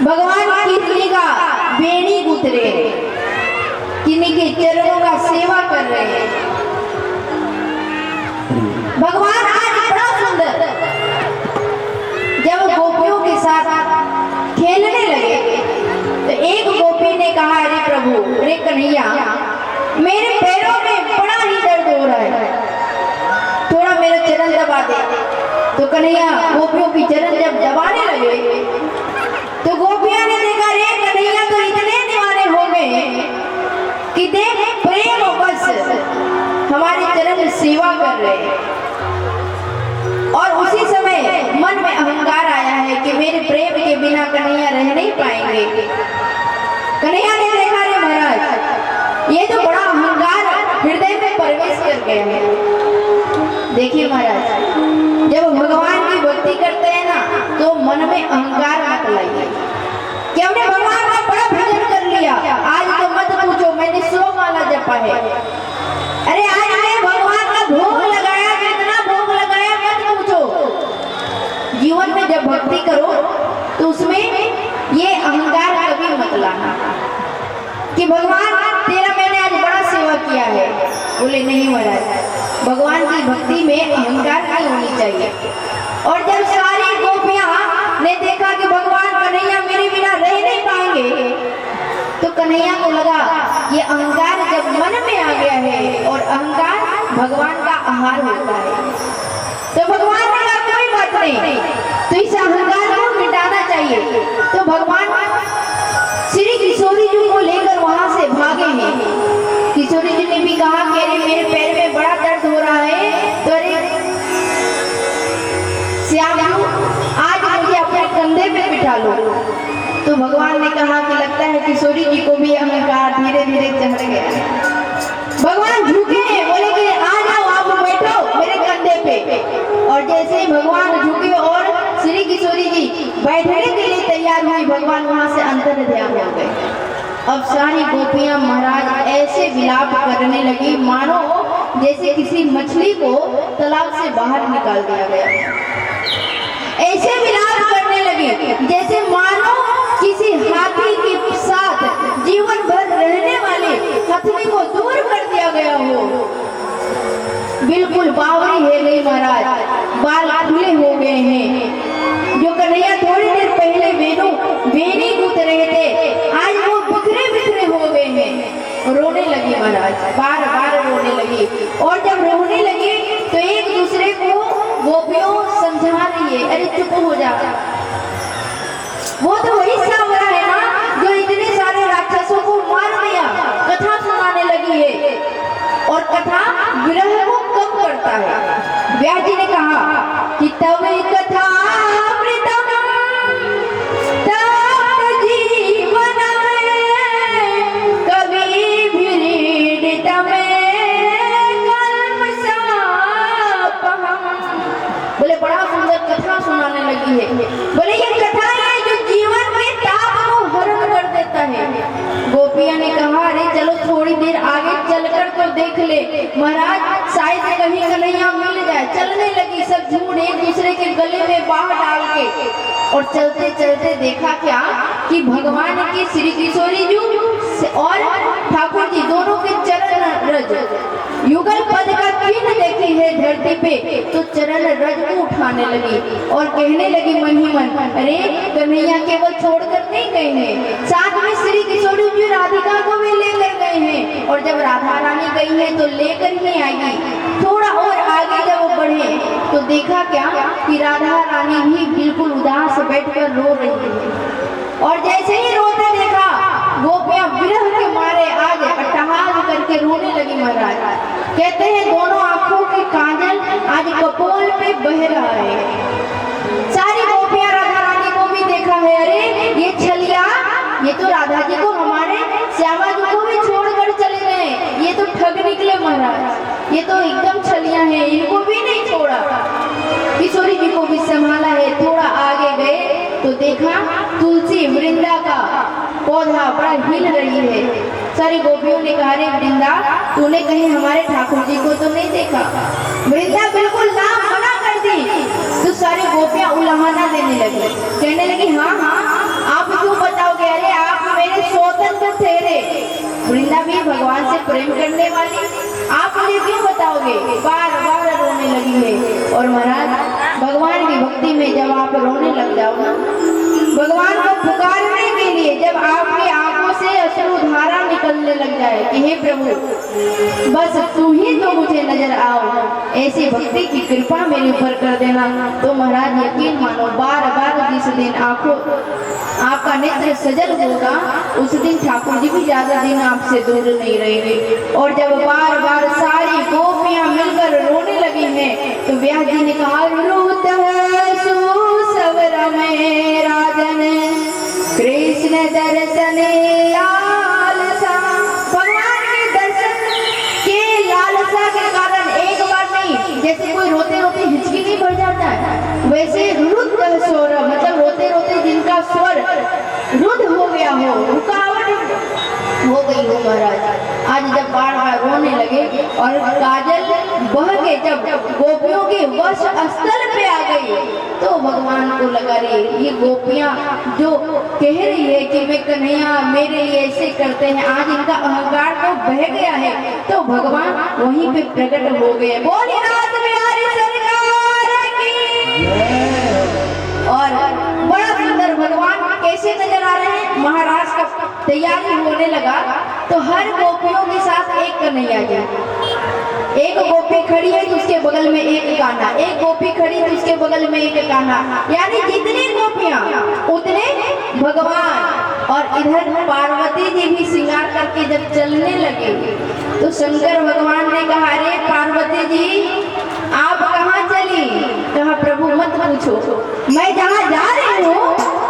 भगवान किन्हीं का बेड़ी उतरे, किन्हीं के चरणों का सेवा कर रहे हैं। भगवान आज बड़ा सुंदर जब गोपियों के साथ खेलने लगे तो एक गोपी ने कहा, अरे प्रभु, अरे कन्हैया, मेरे पैरों में बड़ा ही दर्द हो रहा है, थोड़ा मेरा चरण दबा दे। तो कन्हैया गोपियों की चरण जब दबाने लगे तो गोपियां ने देखा, रे कन्हैया तो इतने दीवाने हो गए कि देख प्रेम बस हमारे चरण सेवा कर रहे हैं। और उसी समय मन में अहंकार आया है कि मेरे प्रेम के बिना कन्हैया रह नहीं पाएंगे। कन्हैया ने देखा, रे महाराज, ये तो बड़ा अहंकार हृदय में प्रवेश कर गया है। देखिए महाराज, जब भगवान की भक्ति करते हैं ना तो मन में अहंकार मत लाइए कि हमने भगवान का बड़ा भजन कर लिया, आज तो मत पूछो, मैंने 100 माला जपा है। अरे आज मैंने भगवान का भोग लगाया, कितना भोग लगाया मत पूछो। जीवन में जब भक्ति करो तो उसमें ये अहंकार कभी मत लाना कि भगवान तेरा मैंने आज बड़ा सेवा किया है। बोले नहीं महाराज, भगवान की भक्ति में अहंकार नहीं होनी चाहिए। और जब सारी गोपियां ने देखा कि भगवान कन्हैया मेरे बिना रह नहीं पाएंगे तो कन्हैया को लगा ये अहंकार जब मन में आ गया है, और अहंकार भगवान का आहार होता है, तो भगवान ने कहा कोई बात नहीं, तो इस अहंकार को मिटाना चाहिए। तो भगवान श्री किशोरी जी को लेकर वहां से भागे हैं। किशोरी जी ने भी कहा कि अरे मेरे पैर में बड़ा दर्द हो रहा है, तो अरे श्याम आज मुझे अपने कंधे पे बिठा लो। तो भगवान ने कहा कि लगता है किशोरी जी को भी अहंकार धीरे धीरे चढ़ गया। भगवान झुके, बोले कि आ जाओ, आप बैठो मेरे कंधे पे। और जैसे ही भगवान झुके और श्री किशोरी जी बैठने के लिए तैयार हुई, भगवान वहां से अंतर ध्यान हो गए। अब सारी गोपियां महाराज ऐसे विलाप करने लगी मानो जैसे किसी मछली को तालाब से बाहर निकाल दिया गया। ऐसे विलाप करने लगे जैसे मानो किसी हाथी के साथ जीवन भर रहने वाले हथनी को दूर कर दिया गया हो। बिल्कुल बावरी है गई महाराज, बाल खुले हो गए हैं। जो कन्हैया थोड़ी देर पहले बेनी कूद रहे थे, आज वो बिखरे बिखरे हो गए हैं। रोने लगी महाराज, बार बार रोने लगी। और जब रोने लगी तो एक दूसरे को गोपियों समझा रही है, अरे चुप हो जा, वो तो वही सांवरा है ना जो इतने सारे राक्षसों को मार दिया। कथा सुनाने लगी है, और कथा विरह को कम करता है। व्यास जी ने कहा कि तब कथा सुनाने लगी है। बोले ये कथा है जो जीवन के ताप को हरण कर देता है। गोपिया ने कहा, अरे चलो थोड़ी देर आगे चलकर तो देख ले महाराज, शायद कहीं कन्हैया मिल जाए। चलने लगी सब झूठ एक दूसरे के गले में बाह डाल के, और चलते चलते देखा क्या कि भगवान की श्री किशोरी जी और ठाकुर जी दोनों के चरण रज युगल पद का चिन्ह देखी है धरती पे, तो चरण रज को उठाने लगी और कहने लगी मन ही मन, अरे कन्हैया केवल छोड़कर नहीं गए हैं, साथ में श्री किशोरी जी राधिका को भी लेकर गए हैं। और जब राधा रानी गई है तो लेकर ही आएगी। थोड़ा और आगे जब वो बढ़े तो देखा क्या कि राधा रानी भी बिल्कुल उदास बैठकर रो रही है। और जैसे ही रोते देखा गोपियां विरह के मारे आज अट्टहास करके रोने लगी महाराज। कहते हैं दोनों आंखों की काजल आज कपोल पे बह रहा है। सारी गोपियां राधा रानी को भी देखा है, अरे ये छलिया, ये तो राधा जी को हमारे श्यामा जी को भी छोड़कर चले गए, ये तो ठग निकले महाराज, ये तो एकदम छलिया है, इनको भी नहीं छोड़ा। किशोरी जी को भी संभाला है। थोड़ा आगे गए तो देखा तुलसी वृंदा का पौधा बड़ा हिल रही है। सारी गोपियों ने कहा, रे वृंदा, तूने कहीं हमारे ठाकुर जी को तो नहीं देखा? वृंदा बिल्कुल ना मना कर दी। तो सारी गोपियां उल्हाना देने लगी, कहने लगी हाँ हाँ आप जो भी भगवान से प्रेम करने वाली, आप मुझे क्यों बताओगे? बार बार रोने लगी है। और महाराज भगवान की भक्ति में जब आप रोने लग जाओ ना, भगवान को पुकारने के लिए जब आपकी आंखों से अश्रुधारा निकलने लग जाए कि हे प्रभु बस तू ही तो मुझे नजर आओ, ऐसी भक्ति की कृपा मेरे ऊपर कर देना, तो महाराज यकीन मानो बार बार जिस दिन आंखों आपका नेत्र सजल होगा उस दिन ठाकुर जी भी ज्यादा दिन आपसे दूर नहीं रहेंगे। और जब बार बार सारी गोपियां मिलकर रोने लगी हैं तो व्यास जी ने कहा रुत सुसवर में राजन कृष्ण दर्शन लालसा। भगवान के दर्शन के लालसा के कारण एक बार नहीं, जैसे कोई रोते रोते हिचकी नहीं भर जाता है, वैसे रुद्ध स्वर मतलब रोते रोते जिनका स्वर रुद्ध हो गया हो, रुकावट हो गई हो महाराज। आज जब बार बार रोने लगे और काजल बह के जब गोपियों के वश स्थल पे आ गई तो भगवान को लगा रे ये गोपियां जो कह रही है कि मैं कन्हैया मेरे लिए ऐसे करते हैं, आज इनका अहंकार तो बह गया है, तो भगवान वहीं पे प्रकट हो गए। बोलिए नाथ बिहारी सरकार की। और बड़ा सुंदर भगवान कैसे नजर आ रहे हैं। महाराज का तैयारी होने लगा तो हर गोपियों के साथ एक कन्हैया जी, एक गोपी खड़ी है तो उसके बगल में एक कान्हा, एक गोपी खड़ी तो उसके बगल में एक कान्हा, यानी जितनी गोपियां उतने भगवान। और इधर पार्वती जी भी श्रृंगार करके जब चलने लगे तो शंकर भगवान ने कहा अरे पार्वती जी आप कहाँ चली? कहा प्रभु मत पूछो, मैं जहाँ जा रही हूँ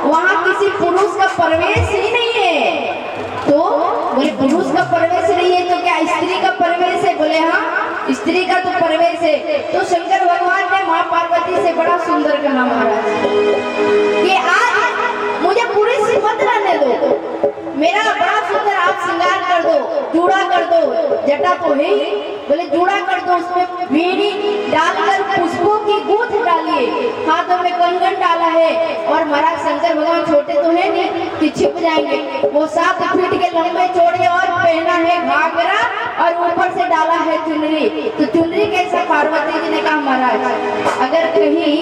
वहाँ किसी पुरुष का प्रवेश ही नहीं है। तो बोले पुरुष का प्रवेश नहीं है तो क्या स्त्री का प्रवेश है? बोले हाँ स्त्री का तो प्रवेश है। तो शंकर भगवान ने माँ पार्वती से बड़ा सुंदर कहा महाराज कि आज मुझे पुरुष मत रहने दो, मेरा बड़ा सुंदर आप श्रृंगार कर दो, जूड़ा कर दो, जटा तो है ही, बोले जूड़ा कर दो, उसमें बेड़ी डालकर पुष्पों की गूंथ डालिए, हाथों में कंगन डाला है। और महाराज शंकर भगवान छोटे तो है नहीं कि छिप जाएंगे, वो 7 फीट के लंबे चौड़े और पहना है घाघरा और ऊपर से डाला है चुनरी। तो चुनरी कैसा? पार्वती जी ने कहा महाराज अगर कहीं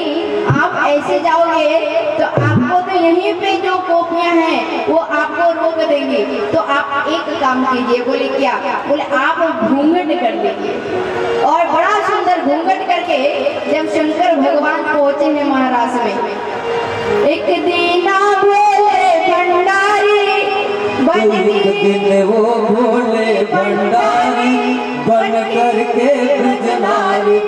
आप ऐसे जाओगे तो आपको तो यहीं पे जो गोपियां हैं वो आपको रोक देंगे, तो आप एक काम कीजिए। बोले क्या? बोले आप घूंघट कर लीजिए। और बड़ा सुंदर घूंघट करके जब शंकर भगवान पहुंचे हैं महाराज में, एक दीना भोले भंडारी बन वो भोले भंडारी बन करके ब्रजनारी